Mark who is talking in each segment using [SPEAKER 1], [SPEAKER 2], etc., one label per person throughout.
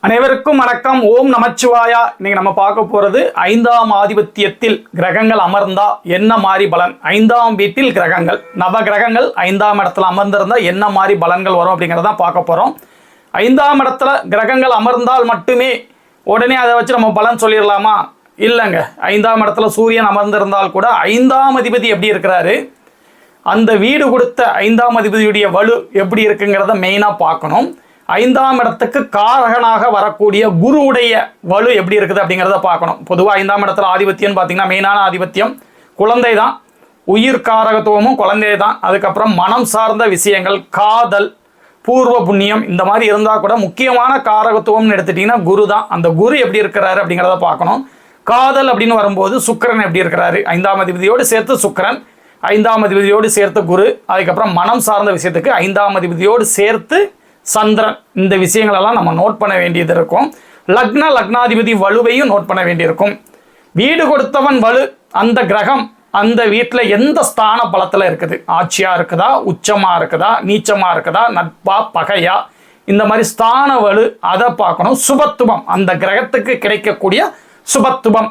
[SPEAKER 1] அனைவருக்கும் வணக்கம். ஓம் நமச்சிவாயா. இன்னைக்கு நம்ம பார்க்க போறது 5ஆம் ஆதிபத்தியத்தில் கிரகங்கள் அமர்ந்தா என்ன மாதிரி பலன், 5ஆம் வீட்டில் கிரகங்கள் நவ கிரகங்கள் 5ஆம் இடத்துல அமர்ந்திருந்தா என்ன மாதிரி பலன்கள் வரும் அப்படிங்கிறத பார்க்க போறோம். 5ஆம் இடத்துல கிரகங்கள் அமர்ந்தால் மட்டுமே உடனே அதை வச்சு நம்ம பலன் சொல்லிடலாமா? இல்லைங்க. 5ஆம் இடத்துல சூரியன் அமர்ந்திருந்தால் கூட 5ஆம் அதிபதி எப்படி இருக்கிறாரு, அந்த வீடு கொடுத்த 5ஆம் அதிபதியுடைய வலு எப்படி இருக்குங்கிறத மெயினாக பார்க்கணும். 5ஆம் இடத்துக்கு காரகனாக வரக்கூடிய குருவுடைய வலு எப்படி இருக்குது அப்படிங்கிறத பார்க்கணும். பொதுவாக 5ஆம் இடத்துல ஆதிபத்தியம்னு பார்த்தீங்கன்னா மெயினான ஆதிபத்தியம் குழந்தை தான். உயிர் காரகத்துவமும் குழந்தை தான். அதுக்கப்புறம் மனம் சார்ந்த விஷயங்கள், காதல், பூர்வ புண்ணியம், இந்த மாதிரி இருந்தால் கூட முக்கியமான காரகத்துவம்னு எடுத்துட்டிங்கன்னா குரு தான். அந்த குரு எப்படி இருக்கிறாரு அப்படிங்கிறத பார்க்கணும். காதல் அப்படின்னு வரும்போது சுக்கிரன் எப்படி இருக்கிறாரு, 5ஆம் அதிபதியோடு சேர்த்து சுக்கிரன், 5ஆம் அதிபதியோடு சேர்த்து குரு, அதுக்கப்புறம் மனம் சார்ந்த விஷயத்துக்கு 5ஆம் அதிபதியோடு சேர்த்து சந்திரன். இந்த விஷயங்களெல்லாம் நம்ம நோட் பண்ண வேண்டியது இருக்கும். லக்னாதிபதி வலுவையும் நோட் பண்ண வேண்டியிருக்கும். வீடு கொடுத்தவன் வலு, அந்த கிரகம் அந்த வீட்டில் எந்த ஸ்தான பலத்தில் இருக்குது, ஆட்சியாக இருக்குதா, உச்சமாக இருக்குதா, நீச்சமாக இருக்குதா, நட்பா, பகையா, இந்த மாதிரி ஸ்தான வலு அதை பார்க்கணும். சுபத்துவம், அந்த கிரகத்துக்கு கிடைக்கக்கூடிய சுபத்துவம்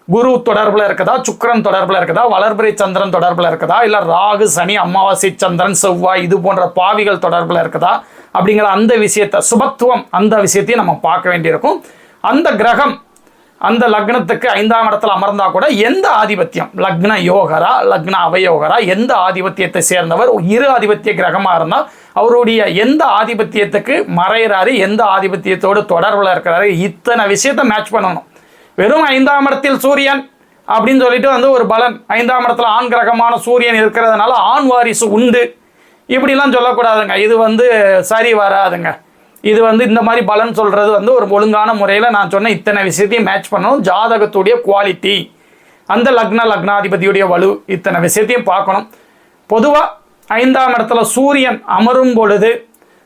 [SPEAKER 1] குரு தொடர்பில் இருக்குதா, சுக்கிரன் தொடர்பில் இருக்குதா, வளர்பிறை சந்திரன் தொடர்பில் இருக்குதா, இல்லை ராகு, சனி, அமாவாசை, சந்திரன், செவ்வாய் இது போன்ற பாவிகள் தொடர்பில் இருக்குதா அப்படிங்கிற அந்த விஷயத்தை, சுபத்துவம் அந்த விஷயத்தையும் நம்ம பார்க்க வேண்டியிருக்கும். அந்த கிரகம் அந்த லக்னத்துக்கு 5ஆம் இடத்துல அமர்ந்தா கூட எந்த ஆதிபத்தியம், லக்ன யோகரா, லக்ன அவயோகரா, எந்த ஆதிபத்தியத்தை சேர்ந்தவர், இரு ஆதிபத்திய கிரகமாக இருந்தால் அவருடைய எந்த ஆதிபத்தியத்துக்கு மறைகிறாரு, எந்த ஆதிபத்தியத்தோடு தொடர்பில் இருக்கிறாரு, இத்தனை விஷயத்தை மேட்ச் பண்ணணும். வெறும் 5ஆம் இடத்தில் சூரியன் அப்படின்னு சொல்லிட்டு ஒரு பலன், 5ஆம் இடத்துல ஆண் கிரகமான சூரியன் இருக்கிறதுனால ஆண் வாரிசு உண்டு இப்படிலாம் சொல்லக்கூடாதுங்க. இது சரி வராதுங்க. இது இந்த மாதிரி பலன் சொல்கிறது ஒரு ஒழுங்கான முறையில் நான் சொன்ன இத்தனை விஷயத்தையும் மேட்ச் பண்ணணும். ஜாதகத்துடைய குவாலிட்டி, அந்த லக்னாதிபதியுடைய வலு, இத்தனை விஷயத்தையும் பார்க்கணும். பொதுவாக 5ஆம் இடத்துல சூரியன் அமரும் பொழுது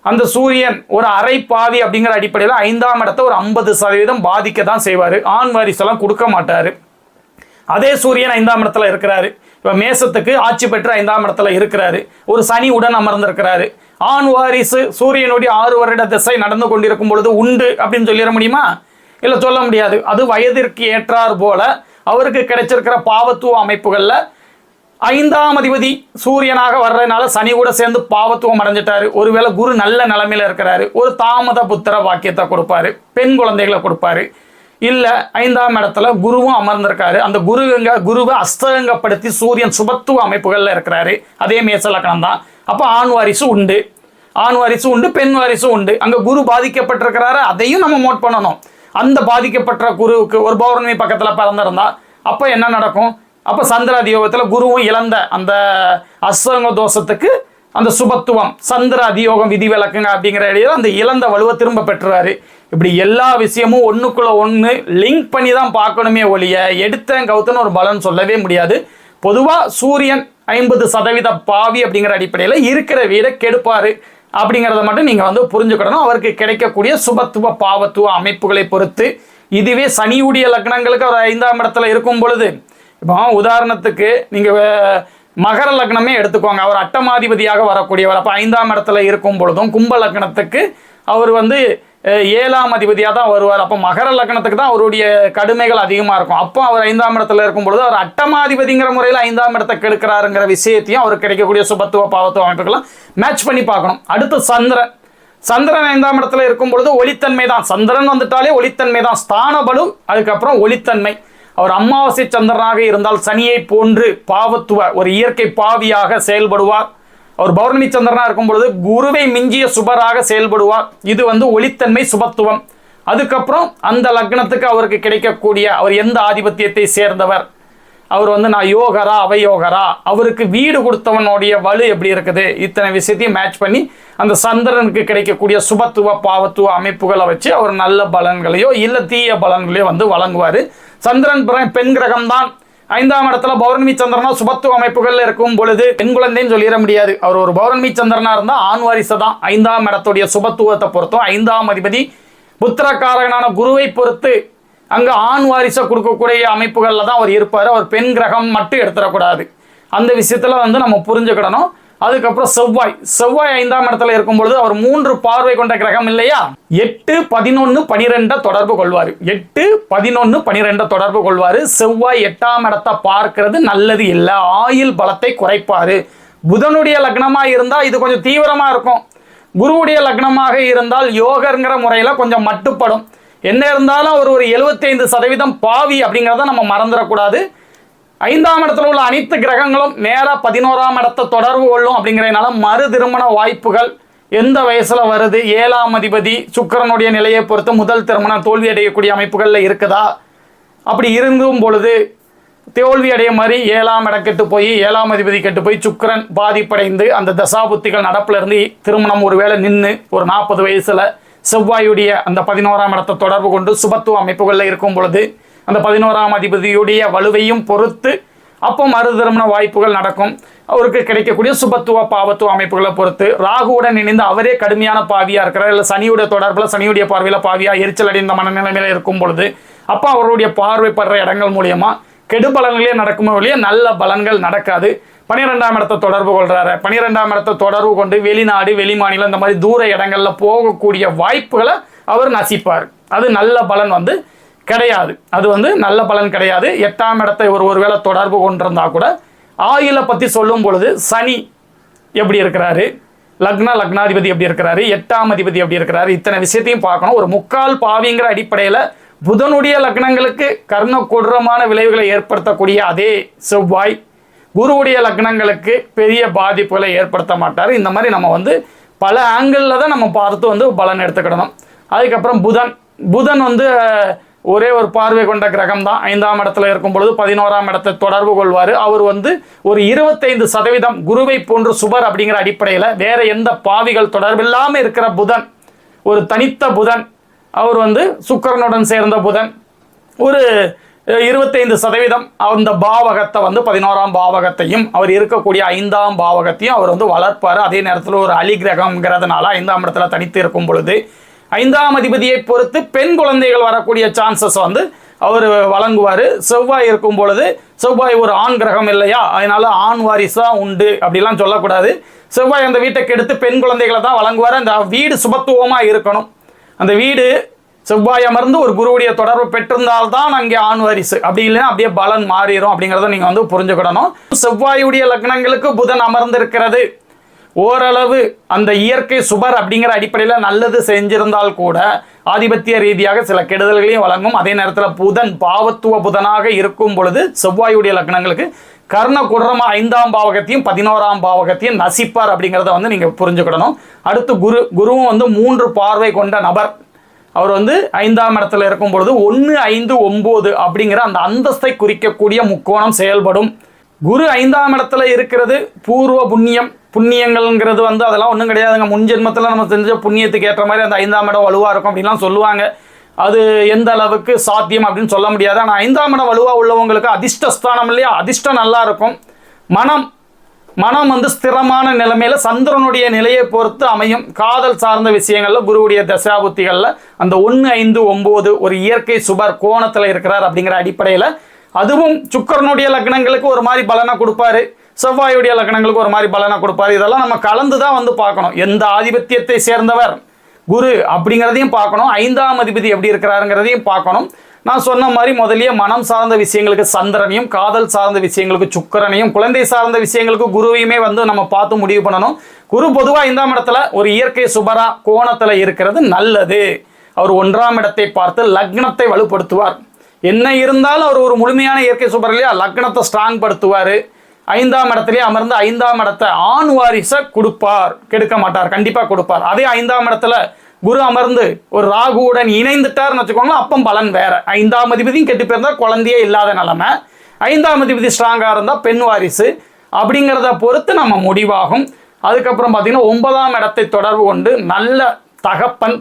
[SPEAKER 1] அந்த சூரியன் ஒரு அரை பாவி அப்படிங்கிற அடிப்படையில் 5ஆம் இடத்தை ஒரு 50% பாதிக்க தான் செய்வார். ஆண் வாரிசெல்லாம் கொடுக்க மாட்டார். அதே சூரியன் 5ஆம் இடத்துல இருக்கிறாரு. இப்போ மேசத்துக்கு ஆட்சி பெற்று 5ஆம் இடத்துல இருக்கிறாரு. ஒரு சனி உடன் அமர்ந்திருக்கிறாரு. ஆண் வாரிசு சூரியனுடைய 6 வருட திசை நடந்து கொண்டிருக்கும் பொழுது உண்டு அப்படின்னு சொல்லிட முடியுமா? இல்லை, சொல்ல முடியாது. அது வயதிற்கு ஏற்றார் போல அவருக்கு கிடைச்சிருக்கிற பாவத்துவ அமைப்புகளில் 5ஆம் அதிபதி சூரியனாக வர்றதுனால சனி கூட சேர்ந்து பாவத்துவம் அடைஞ்சிட்டாரு. ஒருவேளை குரு நல்ல நிலைமையில இருக்கிறாரு, ஒரு தாமத புத்திர வாக்கியத்தை கொடுப்பாரு, பெண் குழந்தைகளை கொடுப்பாரு. இல்லை, 5ஆம் இடத்துல குருவும் அமர்ந்திருக்காரு. அந்த குருவை அஸ்தங்கப்படுத்தி சூரியன் சுபத்துவ அமைப்புகளில் இருக்கிறாரு. அதே மேச லக்னம் தான். அப்போ ஆண் வாரிசு உண்டு, பெண் வாரிசு உண்டு. அங்கே குரு பாதிக்கப்பட்டிருக்கிறாரு, அதையும் நம்ம நோட் பண்ணணும். அந்த பாதிக்கப்பட்ட குருவுக்கு ஒரு பௌர்ணமி பக்கத்தில் பிறந்திருந்தா அப்போ என்ன நடக்கும்? அப்போ சந்திர அதியோகத்தில் குருவும் இழந்த அந்த அஸ்தங்க தோஷத்துக்கு அந்த சுபத்துவம், சந்திர அதியோகம் விதிவிலக்குங்க அப்படிங்கிற இடையில அந்த இழந்த வலுவை திரும்ப பெற்றுறாரு. இப்படி எல்லா விஷயமும் ஒன்றுக்குள்ள ஒன்று லிங்க் பண்ணி தான் பார்க்கணுமே ஒழிய எடுத்தேன் கவுத்தன்னு ஒரு பலன் சொல்லவே முடியாது. பொதுவாக சூரியன் 50% பாவி அப்படிங்கிற அடிப்படையில் இருக்கிற வீடை கெடுப்பார் அப்படிங்கிறத மட்டும் நீங்கள் புரிஞ்சுக்கிடணும். அவருக்கு கிடைக்கக்கூடிய சுபத்துவ பாவத்துவ அமைப்புகளை பொறுத்து. இதுவே சனியுடைய லக்னங்களுக்கு அவர் 5ஆம் இடத்துல இருக்கும் பொழுது, இப்போ உதாரணத்துக்கு நீங்கள் மகர லக்னமே எடுத்துக்கோங்க. அவர் அட்டமாதிபதியாக வரக்கூடியவர். அப்போ 5ஆம் இடத்துல இருக்கும் பொழுதும் கும்ப லக்னத்துக்கு அவர் 7ஆம் அதிபதியாக தான் வருவார். அப்போ மகர லக்னத்துக்கு தான் அவருடைய கடுமைகள் அதிகமாக இருக்கும். அப்போ அவர் 5ஆம் இடத்துல இருக்கும் பொழுது அவர் அட்டமாதிபதிங்கிற முறையில் 5ஆம் இடத்தை கெடுக்கிறாருங்கிற விஷயத்தையும் அவருக்கு கிடைக்கக்கூடிய சுபத்துவ பாவத்துவ அமைப்புகள்லாம் மேட்ச் பண்ணி பார்க்கணும். அடுத்து சந்திரன் 5ஆம் இடத்துல இருக்கும் பொழுது ஒளித்தன்மை தான். சந்திரன் வந்துட்டாலே ஒளித்தன்மை தான். ஸ்தான பலு, அதுக்கப்புறம் ஒளித்தன்மை. அவர் அமாவாசை சந்திரனாக இருந்தால் சனியை போன்று பாவத்துவ ஒரு இயற்கை பாவியாக செயல்படுவார். அவர் பௌர்ணமி சந்திரனாக இருக்கும் பொழுது குருவை மிஞ்சிய சுபராக செயல்படுவார். இது ஒளித்தன்மை, சுபத்துவம். அதுக்கப்புறம் அந்த லக்னத்துக்கு அவருக்கு கிடைக்கக்கூடிய அவர் எந்த ஆதிபத்தியத்தை சேர்ந்தவர், அவர் நான் யோகரா, அவயோகரா, அவருக்கு வீடு கொடுத்தவனுடைய வலு எப்படி இருக்குது, இத்தனை விஷயத்தையும் மேட்ச் பண்ணி அந்த சந்திரனுக்கு கிடைக்கக்கூடிய சுபத்துவ பாவத்துவ அமைப்புகளை வச்சு அவர் நல்ல பலன்களையோ இல்லை தீய பலன்களையோ வழங்குவார். சந்திரன் பெண் கிரகம் தான். 5ஆம் இடத்துல பௌர்ணமி சந்திரனா சுபத்துவ அமைப்புகள் இருக்கும் பொழுது பெண் குழந்தைன்னு சொல்லிட முடியாது. அவர் ஒரு பௌர்ணமி சந்திரனா இருந்தால் ஆண் வாரிசு தான். 5ஆம் இடத்துடைய சுபத்துவத்தை பொறுத்தும் 5ஆம் அதிபதி புத்திரக்காரகனான குருவை பொறுத்து அங்கே ஆண் வாரிசை கொடுக்கக்கூடிய அமைப்புகளில் தான் அவர் இருப்பார். அவர் பெண் கிரகம் மட்டும் எடுத்துடக்கூடாது. அந்த விஷயத்தில் நம்ம புரிஞ்சுக்கிடணும். அதுக்கப்புறம் செவ்வாய் 5ஆம் இடத்துல இருக்கும் பொழுது அவர் 3 பார்வை கொண்ட கிரகம் இல்லையா, 8, 11, 12 தொடர்பு கொள்வார். 8, 11, 12 தொடர்பு கொள்வார். செவ்வாய் 8ஆம் இடத்தை பார்க்கிறது நல்லது இல்லை, ஆயுள் பலத்தை குறைப்பாரு. புதனுடைய லக்னமா இருந்தா இது கொஞ்சம் தீவிரமா இருக்கும். குருவுடைய லக்னமாக இருந்தால் யோகங்கிற முறையில கொஞ்சம் மட்டுப்படும். என்ன இருந்தாலும் அவர் ஒரு 75% பாவி அப்படிங்கிறத நம்ம மறந்துடக்கூடாது. 5ஆம் இடத்துல உள்ள அனைத்து கிரகங்களும் நேராக 11ஆம் இடத்தை தொடர்பு கொள்ளும். அப்படிங்கிறதுனால மறு திருமண வாய்ப்புகள் எந்த வயசுல வருது, 7ஆம் அதிபதி சுக்கிரனுடைய நிலையை பொறுத்து முதல் திருமணம் தோல்வி அடையக்கூடிய அமைப்புகளில் இருக்குதா, அப்படி இருக்கும் பொழுது தோல்வி அடைய மாதிரி 7ஆம் இடம் கெட்டு போய் 7ஆம் அதிபதி கெட்டு போய் சுக்கிரன் பாதிப்படைந்து அந்த தசாபுத்திகள் நடப்புல இருந்து திருமணம் ஒருவேளை நின்று ஒரு 40 வயசுல செவ்வாயுடைய அந்த 11ஆம் இடத்தை தொடர்பு கொண்டு சுபத்துவ அமைப்புகளில் இருக்கும் பொழுது அந்த 11ஆம் அதிபதியுடைய வலுவையும் பொறுத்து அப்போ மறு திருமண வாய்ப்புகள் நடக்கும். அவருக்கு கிடைக்கக்கூடிய சுபத்துவ பாவத்துவ அமைப்புகளை பொறுத்து ராகுவுடன் இணைந்து அவரே கடுமையான பாவியா இருக்கிறார், இல்லை சனியுடைய தொடர்பில் சனியுடைய பார்வையில் பாவியா எரிச்சல் அடைந்த மனநிலைமையில இருக்கும் பொழுது அப்போ அவருடைய பார்வைப்படுற இடங்கள் மூலியமா கெடுபலன்களே நடக்குமே ஒழிய நல்ல பலன்கள் நடக்காது. 12ஆம் இடத்தை தொடர்பு கொள்றாரு. 12ஆம் இடத்தை தொடர்பு கொண்டு வெளிநாடு வெளிமாநிலம் இந்த மாதிரி தூர இடங்கள்ல போகக்கூடிய வாய்ப்புகளை அவர் நசிப்பார். அது நல்ல பலன் கிடையாது. அது நல்ல பலன் கிடையாது. 8ஆம் இடத்தை ஒருவேளை தொடர்பு கொண்டிருந்தா கூட ஆயுளை பத்தி சொல்லும் பொழுது சனி எப்படி இருக்கிறாரு, லக்னாதிபதி எப்படி இருக்கிறாரு, 8ஆம் அதிபதி எப்படி இருக்கிறாரு, இத்தனை விஷயத்தையும் பார்க்கணும். ஒரு முக்கால் பாவிங்கிற அடிப்படையில் புதனுடைய லக்னங்களுக்கு கர்ண கொடூரமான விளைவுகளை ஏற்படுத்தக்கூடிய அதே செவ்வாய் குருவுடைய லக்னங்களுக்கு பெரிய பாதிப்புகளை ஏற்படுத்த மாட்டார். இந்த மாதிரி நம்ம பல ஆங்கிளில் தான் நம்ம பார்த்து பலன் எடுத்துக்கிடணும். அதுக்கப்புறம் புதன் ஒரே ஒரு பார்வை கொண்ட கிரகம் தான். 5ஆம் இடத்துல இருக்கும் பொழுது 11ஆம் இடத்தை தொடர்பு கொள்வார். அவர் ஒரு 25% குருவை போன்று சுபர் அப்படிங்கிற அடிப்படையில் வேற எந்த பாவிகள் தொடர்பில்லாமல் இருக்கிற புதன், ஒரு தனித்த புதன், அவர் சுக்கிரனுடன் சேர்ந்த புதன் ஒரு 25% அந்த பாவகத்தை 11ஆம் பாவகத்தையும் அவர் இருக்கக்கூடிய 5ஆம் பாவகத்தையும் அவர் வளர்ப்பார். அதே நேரத்தில் ஒரு அலிகிரகம்ங்கிறதுனால 5ஆம் இடத்துல தனித்து இருக்கும் பொழுது 5ஆம் அதிபதியை பொறுத்து பெண் குழந்தைகள் வரக்கூடிய சான்சஸ் அவர் வழங்குவார். செவ்வாய் இருக்கும் பொழுது செவ்வாய் ஒரு ஆண் கிரகம் இல்லையா, அதனால ஆண் வாரிசா உண்டு அப்படிலாம் சொல்லக்கூடாது. செவ்வாய் அந்த வீட்டை கெடுத்து பெண் குழந்தைகளை தான் வழங்குவார். அந்த வீடு சுபத்துவமாக இருக்கணும். அந்த வீடு செவ்வாய் அமர்ந்து ஒரு குருவுடைய தொடர்பு பெற்றிருந்தால்தான் அங்கே ஆண் வாரிசு, அப்படி இல்லைன்னா அப்படியே பலன் மாறிடும். அப்படிங்கிறத நீங்கள் புரிஞ்சுக்கிடணும். செவ்வாயுடைய லக்னங்களுக்கு புதன் அமர்ந்திருக்கிறது. ஓரளவு அந்த இயற்கை சுபர் அப்படிங்கிற அடிப்படையில் நல்லது செஞ்சிருந்தால் கூட ஆதிபத்திய ரீதியாக சில கெடுதல்களையும் வழங்கும். அதே நேரத்தில் புதன் பாவத்துவ புதனாக இருக்கும் பொழுது செவ்வாயுடைய லக்னங்களுக்கு கர்ண குடரமா 5ஆம் பாவகத்தையும் 11ஆம் பாவகத்தையும் நசிப்பார். அப்படிங்கிறத நீங்கள் புரிஞ்சுக்கிடணும். அடுத்து குருவும் 3 பார்வை கொண்ட நபர். அவர் 5ஆம் இடத்துல இருக்கும் பொழுது 1, 5, 9 அப்படிங்கிற அந்த அந்தஸ்தை குறிக்கக்கூடிய முக்கோணம் செயல்படும். குரு 5ஆம் இடத்துல இருக்கிறது பூர்வ புண்ணியங்கள்ங்கிறது அதெல்லாம் ஒன்றும் கிடையாதுங்க. முன் ஜென்மத்தில் நம்ம செஞ்ச புண்ணியத்துக்கு ஏற்ற மாதிரி அந்த 5ஆம் இடம் வலுவாக இருக்கும் அப்படின்லாம் சொல்லுவாங்க. அது எந்த அளவுக்கு சாத்தியம் அப்படின்னு சொல்ல முடியாது. ஆனால் 5ஆம் இடம் வலுவாக உள்ளவங்களுக்கு அதிர்ஷ்டஸ்தானம் இல்லையா, அதிர்ஷ்டம் நல்லா இருக்கும். மனம் ஸ்திரமான நிலைமையில சந்திரனுடைய நிலையை பொறுத்து அமையும். காதல் சார்ந்த விஷயங்கள்ல குருவுடைய தசாபுத்திகள்ல அந்த 1, 5, 9 ஒரு இயற்கை சுபர் கோணத்துல இருக்கிறார் அப்படிங்கிற அடிப்படையில் அதுவும் சுக்கிரனுடைய லக்னங்களுக்கு ஒரு மாதிரி பலனை கொடுப்பாரு, செவ்வாயுடைய லக்னங்களுக்கு ஒரு மாதிரி பலனை கொடுப்பாரு. இதெல்லாம் நம்ம கலந்து தான் பார்க்கணும். எந்த ஆதிபத்தியத்தை சேர்ந்தவர் குரு அப்படிங்கிறதையும் பார்க்கணும், 5ஆம் அதிபதி எப்படி இருக்கிறாருங்கிறதையும் பார்க்கணும். நான் சொன்ன மாதிரி முதலிய மனம் சார்ந்த விஷயங்களுக்கு சந்திரனையும், காதல் சார்ந்த விஷயங்களுக்கு சுக்கிரனையும், குழந்தை சார்ந்த விஷயங்களுக்கு குருவையுமே நம்ம பார்த்து முடிவு பண்ணணும். குரு பொதுவாக 5ஆம் இடத்துல ஒரு இயற்கை சுபரா கோணத்துல இருக்கிறது நல்லது. அவர் 1ஆம் இடத்தை பார்த்து லக்னத்தை வலுப்படுத்துவார். என்ன இருந்தாலும் அவர் ஒரு முழுமையான இயற்கை சுபர் இல்லையா, லக்னத்தை ஸ்ட்ராங் படுத்துவார். 5ஆம் இடத்திலே அமர்ந்து 5ஆம் இடத்தை ஆண் வாரிசை கொடுப்பார், கெடுக்க மாட்டார், கண்டிப்பாக கொடுப்பார். அதே 5ஆம் இடத்துல குரு அமர்ந்து ஒரு ராகுவுடன் இணைந்துட்டார்னு வச்சுக்கோங்களேன், அப்போ பலன் வேற. 5ஆம் அதிபதியும் கெட்டு போயிருந்தால் குழந்தையே இல்லாத நிலைமை, 5ஆம் அதிபதி ஸ்ட்ராங்காக இருந்தால் பெண் வாரிசு அப்படிங்கிறத பொறுத்து நம்ம முடிவாகும். அதுக்கப்புறம் பார்த்தீங்கன்னா 9ஆம் இடத்தை தொடர்பு கொண்டு நல்ல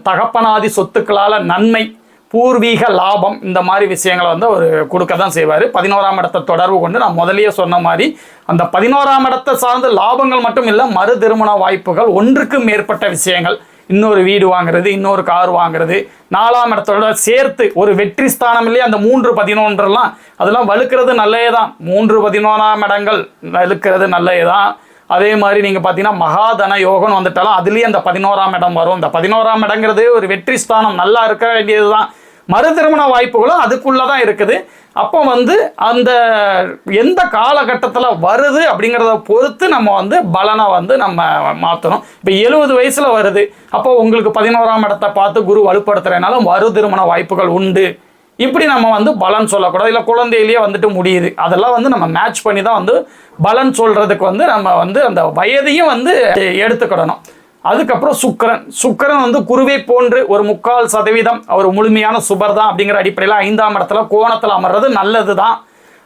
[SPEAKER 1] தகப்பனாதி சொத்துக்களால் நன்மை, பூர்வீக லாபம், இந்த மாதிரி விஷயங்களை அவர் கொடுக்க தான் செய்வார். 11ஆம் இடத்தை தொடர்பு கொண்டு நான் முதலியே சொன்ன மாதிரி அந்த 11ஆம் இடத்தை சார்ந்த லாபங்கள் மட்டும் இல்லை, மறு திருமண வாய்ப்புகள், ஒன்றுக்கு மேற்பட்ட விஷயங்கள், இன்னொரு வீடு வாங்குறது, இன்னொரு கார் வாங்குறது, 4ஆம் இடத்தோட சேர்த்து ஒரு வெற்றி ஸ்தானம் இல்லையா, அந்த 3, 11 அதெல்லாம் வலுக்கிறது நல்லதே தான். 3, 11ஆம் இடங்கள் வலுக்கிறது நல்லதே தான். அதே மாதிரி நீங்கள் பார்த்தீங்கன்னா மகாதன யோகம்னு வந்துட்டாலும் அதுலேயும் அந்த 11ஆம் இடம் வரும். இந்த 11ஆம் இடங்கிறது ஒரு வெற்றி ஸ்தானம், நல்லா இருக்க வேண்டியது தான். மறு திருமண வாய்ப்புகளும் அதுக்குள்ளே தான் இருக்குது. அப்போ வந்து அந்த எந்த காலகட்டத்தில் வருது அப்படிங்கிறத பொறுத்து நம்ம வந்து பலனை வந்து நம்ம மாற்றணும். இப்போ 70 வயசில் வருது, அப்போ உங்களுக்கு 11ஆம் இடத்தை பார்த்து குரு வலுப்படுத்துறதுனால மறு திருமண வாய்ப்புகள் உண்டு. இப்படி நம்ம வந்து பலன் சொல்லக்கூடாது. இல்லை குழந்தையிலேயே வந்துட்டு முடியுது, அதெல்லாம் வந்து நம்ம மேட்ச் பண்ணி தான் வந்து பலன் சொல்கிறதுக்கு வந்து நம்ம வந்து அந்த வயதையும் வந்து எடுத்துக்கிடணும். அதுக்கப்புறம் சுக்கிரன் வந்து குருவை போன்று ஒரு 3/4% அவர் முழுமையான சுபர் தான் அப்படிங்கிற அடிப்படையில் 5ஆம் இடத்துல கோணத்தில் அமர்றது நல்லது தான்.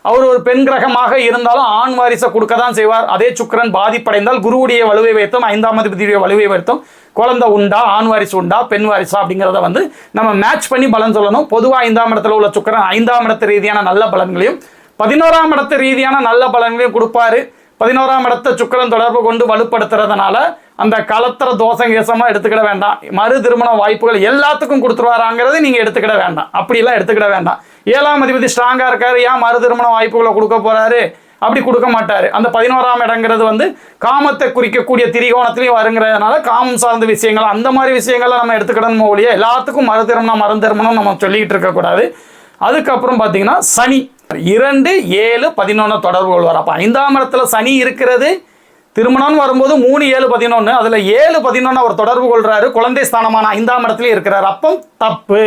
[SPEAKER 1] அவர் ஒரு பெண் கிரகமாக இருந்தாலும் ஆண் வாரிசை கொடுக்க தான் செய்வார். அதே சுக்கிரன் பாதிப்படைந்தால் குருவுடைய வலுவை வைத்தும் 5ஆம் அதிபதியுடைய வலுவை வைத்தும் குழந்தை உண்டா, ஆண் வாரிசு உண்டா, பெண் வாரிசா அப்படிங்கிறத வந்து நம்ம மேட்ச் பண்ணி பலன் சொல்லணும். பொதுவாக 5ஆம் இடத்துல உள்ள சுக்கிரன் 5ஆம் இடத்து ரீதியான நல்ல பலன்களையும் 11ஆம் இடத்து ரீதியான நல்ல பலன்களையும் கொடுப்பாரு. 11ஆம் இடத்தை சுக்கிரன் தொடர்பு கொண்டு வலுப்படுத்துறதுனால அந்த கலத்திர தோஷம் கேசமாக எடுத்துக்கிட வேண்டாம். மறு திருமண வாய்ப்புகள் எல்லாத்துக்கும் கொடுத்துருவாராங்கிறது நீங்கள் எடுத்துக்கிட வேண்டாம். அப்படிலாம் எடுத்துக்கிட வேண்டாம். 7ஆம் அதிபதி ஸ்ட்ராங்காக இருக்காரு, ஏன் மறு திருமண வாய்ப்புகளை கொடுக்க போறாரு? அப்படி கொடுக்க மாட்டார். அந்த 11ஆம் இடங்கிறது வந்து காமத்தை குறிக்கக்கூடிய திரிகோணத்திலையும் வருங்கிறதுனால காமம் சார்ந்த விஷயங்கள் அந்த மாதிரி விஷயங்கள்லாம் நம்ம எடுத்துக்கிடணும் ஒழிய எல்லாத்துக்கும் மறு திருமணம் நம்ம சொல்லிக்கிட்டு இருக்கக்கூடாது. அதுக்கப்புறம் பார்த்தீங்கன்னா சனி 2, 7, 11 தொடர்பு கொள்வார். அப்போ 5ஆம் இடத்துல சனி இருக்கிறது. திருமணம்னு வரும்போது 3, 7, 11, அதில் 7, 11 அவர் தொடர்பு கொள்றாரு. குழந்தை ஸ்தானமான 5ஆம் இடத்துல இருக்கிறார். அப்போ தப்பு.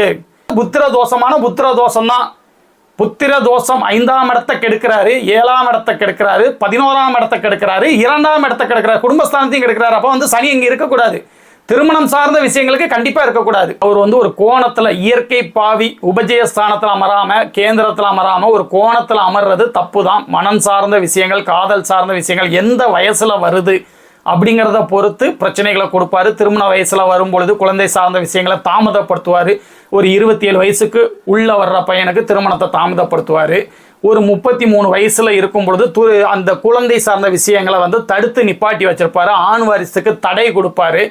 [SPEAKER 1] புத்திர தோஷமான புத்திர தோஷம் தான். புத்திர தோஷம் 5ஆம் இடத்தை கெடுக்கிறாரு, 7ஆம் இடத்தை கெடுக்கிறாரு, 11ஆம் இடத்தை கெடுக்கிறாரு, 2ஆம் இடத்தை கெடுக்கிறாரு, குடும்பஸ்தானத்தையும் கெடுக்கிறாரு. அப்போ வந்து சனி இங்கே இருக்கக்கூடாது. திருமணம் சார்ந்த விஷயங்களுக்கு கண்டிப்பாக இருக்கக்கூடாது. அவர் வந்து ஒரு கோணத்தில் இயற்கை பாவி உபஜயஸ்தானத்தில் அமராமல் கேந்திரத்தில் அமராமல் ஒரு கோணத்தில் அமர்றது தப்பு தான். மனம் சார்ந்த விஷயங்கள், காதல் சார்ந்த விஷயங்கள் எந்த வயசில் வருது அப்படிங்கிறத பொறுத்து பிரச்சனைகளை கொடுப்பாரு. திருமண வயசில் வரும்பொழுது குழந்தை சார்ந்த விஷயங்களை தாமதப்படுத்துவார். ஒரு 27 வயசுக்கு உள்ள வர்ற பையனுக்கு திருமணத்தை தாமதப்படுத்துவார். ஒரு 33 வயசில் இருக்கும் பொழுது அந்த குழந்தை சார்ந்த விஷயங்களை வந்து தடுத்து நிப்பாட்டி வச்சிருப்பாரு. ஆண் வாரிசுக்கு தடை கொடுப்பாரு.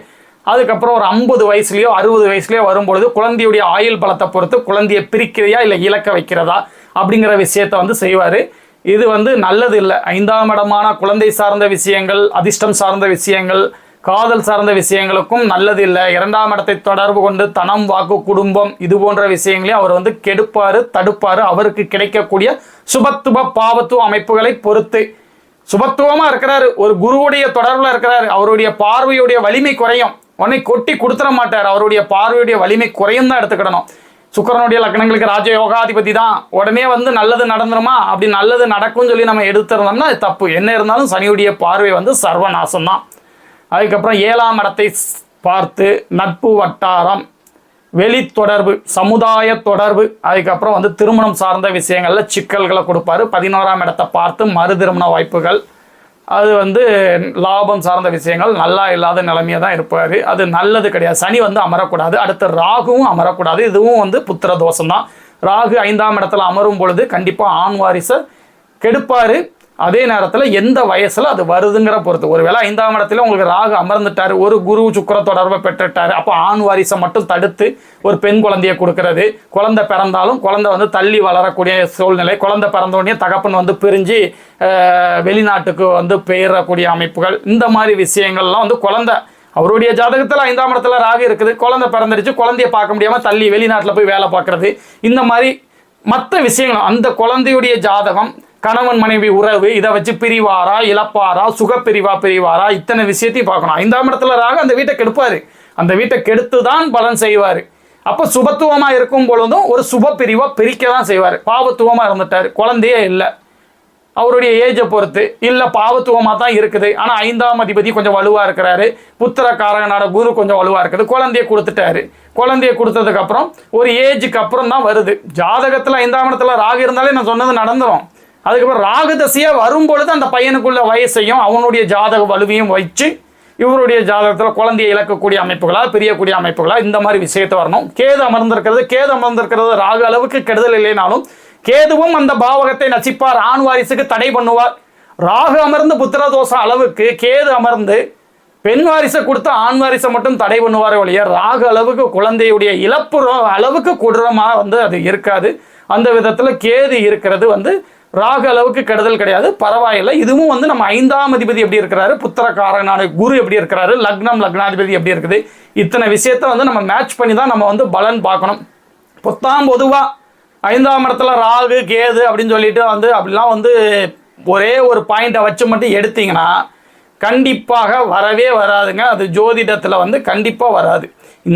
[SPEAKER 1] அதுக்கப்புறம் ஒரு 50 வயசுலையோ 60 வயசுலையோ வரும்பொழுது குழந்தையுடைய ஆயுள் பலத்தை பொறுத்து குழந்தையை பிரிக்கிறையா இல்லை இலக்க வைக்கிறதா அப்படிங்கிற விஷயத்தை வந்து செய்வார். இது வந்து நல்லது இல்லை. 5ஆம் இடமான குழந்தை சார்ந்த விஷயங்கள், அதிர்ஷ்டம் சார்ந்த விஷயங்கள், காதல் சார்ந்த விஷயங்களுக்கும் நல்லது இல்லை. 2ஆம் இடத்தை தொடர்பு கொண்டு தனம், வாக்கு, குடும்பம் இது போன்ற விஷயங்களையும் அவர் வந்து கெடுப்பார், தடுப்பார். அவருக்கு கிடைக்கக்கூடிய சுபத்துவ பாவத்துவ அமைப்புகளை பொறுத்து சுபத்துவமாக இருக்கிறாரு, ஒரு குருவுடைய தொடர்பில் இருக்கிறாரு, அவருடைய பார்வையுடைய வலிமை குறையும். உடனே கொட்டி கொடுத்துட மாட்டார். அவருடைய பார்வையுடைய வலிமை குறையும் தான் எடுத்துக்கிடணும். சுக்கிரனுடைய லக்னங்களுக்கு ராஜ யோகாதிபதி தான். உடனே வந்து நல்லது நடந்துருமா? அப்படி நல்லது நடக்கும்னு சொல்லி நம்ம எடுத்துருந்தோம்னா அது தப்பு. என்ன இருந்தாலும் சனியுடைய பார்வை வந்து சர்வநாசம் தான். அதுக்கப்புறம் 7ஆம் இடத்தை பார்த்து நட்பு வட்டாரம், வெளி தொடர்பு, சமுதாய தொடர்பு, அதுக்கப்புறம் வந்து திருமணம் சார்ந்த விஷயங்களில் சிக்கல்களை கொடுப்பாரு. 11ஆம் இடத்தை பார்த்து மறு திருமண வாய்ப்புகள், அது வந்து லாபம் சார்ந்த விஷயங்கள் நல்லா இல்லாத நிலைமையாக தான் இருப்பார். அது நல்லது கிடையாது. சனி வந்து அமரக்கூடாது. அடுத்து ராகுவும் அமரக்கூடாது. இதுவும் வந்து புத்திர தோஷம் தான். ராகு 5ஆம் இடத்துல அமரும் பொழுது கண்டிப்பாக ஆண் வாரிசை கெடுப்பார். அதே நேரத்தில் எந்த வயசில் அது வருதுங்கிற பொறுத்து. ஒருவேளை 5ஆம் இடத்துல உங்களுக்கு ராகு அமர்ந்துட்டார், ஒரு குரு சுக்கிர தொடர்பை பெற்றுட்டார், அப்போ ஆண் வாரிசை மட்டும் தடுத்து ஒரு பெண் குழந்தையை கொடுக்கறது. குழந்தை பிறந்தாலும் குழந்தை வந்து தள்ளி வளரக்கூடிய சூழ்நிலை. குழந்தை பிறந்தோடனே தகப்பன் வந்து பிரிஞ்சு வெளிநாட்டுக்கு வந்து பெயரக்கூடிய அமைப்புகள், இந்த மாதிரி விஷயங்கள்லாம் வந்து குழந்தை அவருடைய ஜாதகத்தில் 5ஆம் இடத்துல ராகு இருக்குது, குழந்தை பிறந்துடுச்சு, குழந்தைய பார்க்க முடியாமல் தள்ளி வெளிநாட்டில் போய் வேலை பார்க்குறது, இந்த மாதிரி மற்ற விஷயங்களும் அந்த குழந்தையுடைய ஜாதகம், கணவன் மனைவி உறவு, இதை வச்சு பிரிவாரா, இழப்பாரா, பிரிவாரா, இத்தனை விஷயத்தையும் பார்க்கணும். 5ஆம் இடத்துல ராகு அந்த வீட்டை கெடுப்பார். அந்த வீட்டை கெடுத்து தான் பலன் செய்வார். அப்போ சுபத்துவமாக இருக்கும் பொழுதும் ஒரு சுப பிரிவாக பிரிக்க தான் செய்வார். பாவத்துவமாக இருந்துட்டார், குழந்தையே இல்லை, அவருடைய ஏஜை பொறுத்து இல்லை பாவத்துவமாக தான் இருக்குது. ஆனால் 5ஆம் அதிபதி கொஞ்சம் வலுவாக இருக்கிறாரு, புத்திரக்காரகனோட குரு கொஞ்சம் வலுவாக இருக்குது, குழந்தைய கொடுத்துட்டாரு. குழந்தைய கொடுத்ததுக்கப்புறம் ஒரு ஏஜுக்கு அப்புறம் தான் வருது. ஜாதகத்தில் 5ஆம் இடத்துல ராகு இருந்தாலே நான் சொன்னது நடந்துடும். அதுக்கப்புறம் ராகு தசையாக வரும்பொழுது அந்த பையனுக்குள்ள வயசையும் அவனுடைய ஜாதக வலுவையும் வச்சு இவருடைய ஜாதகத்தில் குழந்தையை இழக்கக்கூடிய அமைப்புகளா, பிரியக்கூடிய அமைப்புகளா, இந்த மாதிரி விஷயத்தை வரணும். கேது அமர்ந்திருக்கிறது ராகு அளவுக்கு கெடுதல் இல்லைனாலும் கேதுவும் அந்த பாவகத்தை நசிப்பார், ஆண் வாரிசுக்கு தடை பண்ணுவார். ராகு அமர்ந்து புத்திர தோஷம் அளவுக்கு கேது அமர்ந்து பெண் வாரிசை கொடுத்து ஆண் வாரிசை மட்டும் தடை பண்ணுவார் ஒழிய ராகு அளவுக்கு குழந்தையுடைய இழப்பு அளவுக்கு கொடூரமாக வந்து அது இருக்காது. அந்த விதத்தில் கேது இருக்கிறது வந்து ராகு அளவுக்கு கெடுதல் கிடையாது, பரவாயில்லை. இதுவும் வந்து நம்ம 5ஆம் அதிபதி எப்படி இருக்கிறாரு, புத்திரக்காரனான குரு எப்படி இருக்கிறாரு, லக்னம் லக்னாதிபதி எப்படி இருக்குது, இத்தனை விஷயத்த வந்து நம்ம மேட்ச் பண்ணி தான் நம்ம வந்து பலன் பார்க்கணும். பொதுவாக 5ஆம் இடத்துல ராகு கேது அப்படின்னு சொல்லிட்டு வந்து அப்படிலாம் வந்து ஒரே ஒரு பாயிண்ட்டை வச்சு மட்டும் எடுத்தீங்கன்னா கண்டிப்பாக வரவே வராதுங்க. அது ஜோதிடத்தில் வந்து கண்டிப்பாக வராது.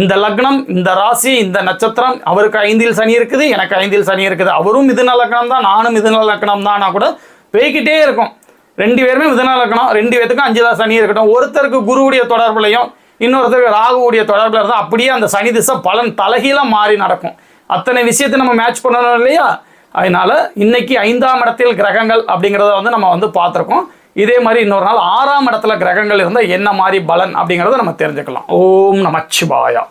[SPEAKER 1] இந்த லக்னம், இந்த ராசி, இந்த நட்சத்திரம், அவருக்கு 5இல் சனி இருக்குது, எனக்கு 5இல் சனி இருக்குது, அவரும் மிதுன லக்னம் தான், நானும் மிதுன லக்னம் தான்னா கூட போய்கிட்டே இருக்கும். 2 பேருமே மிதுன லக்னம், 2 பேத்துக்கும் 5 சனி இருக்கட்டும். ஒருத்தருக்கு குருவுடைய தொடர்புலையும் இன்னொருத்தருக்கு ராகுவுடைய தொடர்பில் இருந்தால் அப்படியே அந்த சனி திசை பலன் தலைகீழாக மாறி நடக்கும். அத்தனை விஷயத்தை நம்ம மேட்ச் பண்ணணும் இல்லையா? அதனால இன்னைக்கு 5ஆம் இடத்தில் கிரகங்கள் அப்படிங்கிறத வந்து நம்ம வந்து பார்த்துருக்கோம். இதே மாதிரி இன்னொரு நாள் 6ஆம் இடத்துல கிரகங்கள் இருந்தால் என்ன மாதிரி பலன் அப்படிங்கிறத நம்ம தெரிஞ்சுக்கலாம். ஓம் நமச்சிவாயா.